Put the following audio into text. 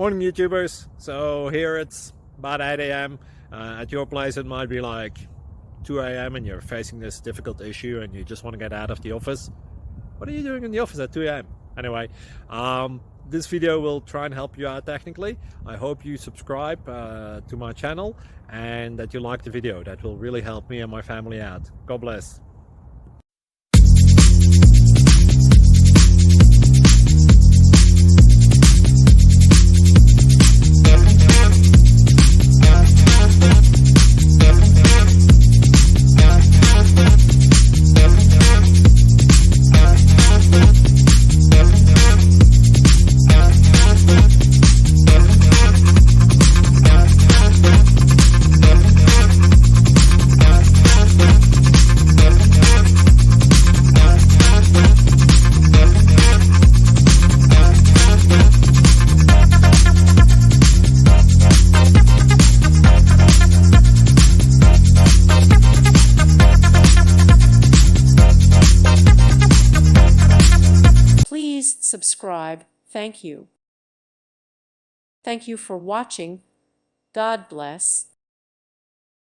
Morning YouTubers. So here it's about 8 a.m. At your place it might be like 2 a.m. and you're facing this difficult issue and you just want to get out of the office. What are you doing in the office at 2 a.m.? Anyway, this video will try and help you out technically. I hope you subscribe to my channel and that you like the video. That will really help me and my family out. God bless. Please subscribe. Thank you. Thank you for watching. God bless.